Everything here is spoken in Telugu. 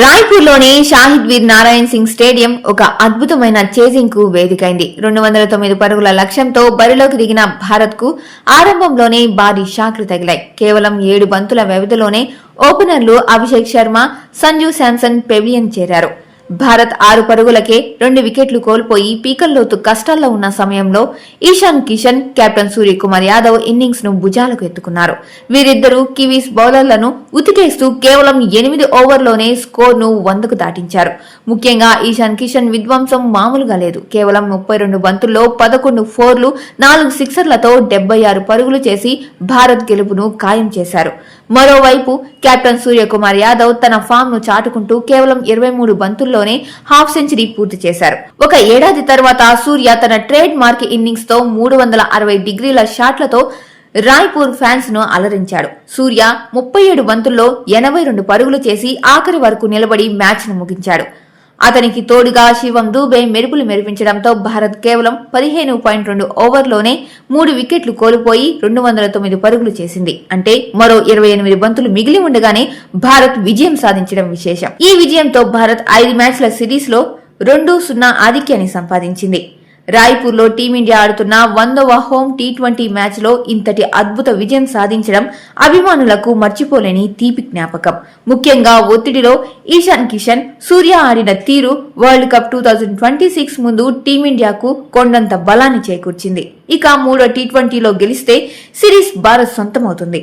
రాయ్పూర్లోని షాహిద్ వీర్ నారాయణ్ సింగ్ స్టేడియం ఒక అద్భుతమైన చేజింగ్ కు వేదికైంది. 209 పరుగుల లక్ష్యంతో బరిలోకి దిగిన భారత్ కు ఆరంభంలోనే భారీ షాక్లు తగిలాయి. కేవలం 7 బంతుల వ్యవధిలోనే ఓపెనర్లు అభిషేక్ శర్మ, సంజు శాంసన్ పెవిలియన్ చేరారు. భారత్ 6 పరుగులకే 2 వికెట్లు కోల్పోయి పీకల్లోతు కష్టాల్లో ఉన్న సమయంలో ఈశాన్ కిషన్, కెప్టెన్ సూర్యకుమార్ యాదవ్ ఇన్నింగ్స్ ను భుజాలకు ఎత్తుకున్నారు. వీరిద్దరూ కివీస్ బౌలర్లను ఉతికేస్తూ కేవలం 8 ఓవర్లోనే స్కోర్ ను 100కు దాటించారు. ముఖ్యంగా ఈశాన్ కిషన్ విధ్వంసం మామూలుగా లేదు. కేవలం 32 బంతుల్లో 11 ఫోర్లు, 4 సిక్సర్లతో 76 పరుగులు చేసి భారత్ గెలుపును ఖాయం చేశారు. మరోవైపు కెప్టెన్ సూర్యకుమార్ యాదవ్ తన ఫామ్ ను చాటుకుంటూ కేవలం 23 బంతుల్లోనే హాఫ్ సెంచరీ పూర్తి చేశారు. ఒక ఏడాది తర్వాత సూర్య తన ట్రేడ్ మార్క్ ఇన్నింగ్స్ తో 360 డిగ్రీల షాట్లతో రాయ్పూర్ ఫ్యాన్స్ ను అలరించాడు. సూర్య 37 బంతుల్లో 82 పరుగులు చేసి ఆఖరి వరకు నిలబడి మ్యాచ్ ను ముగించాడు. అతనికి తోడుగా శివం దూబే మెరుపులు మెరిపించడంతో భారత్ కేవలం 15.2 ఓవర్లోనే 3 వికెట్లు కోల్పోయి 209 పరుగులు చేసింది. అంటే మరో 28 బంతులు మిగిలి ఉండగానే భారత్ విజయం సాధించడం విశేషం. ఈ విజయంతో భారత్ 5 మ్యాచ్ల సిరీస్ లో 2-0 ఆధిక్యాన్ని సంపాదించింది. రాయ్పూర్ లో టీమిండియా ఆడుతున్న 100వ హోమ్ టీ20 మ్యాచ్ లో ఇంతటి అద్భుత విజయం సాధించడం అభిమానులకు మర్చిపోలేని తీపి జ్ఞాపకం. ముఖ్యంగా ఒత్తిడిలో ఈశాన్ కిషన్, సూర్య ఆడిన తీరు వరల్డ్ కప్ 2026 ముందు టీమిండియాకు కొండంత బలాన్ని చేకూర్చింది. ఇక 3వ టీ20లో గెలిస్తే సిరీస్ భారత్ సొంతమవుతుంది.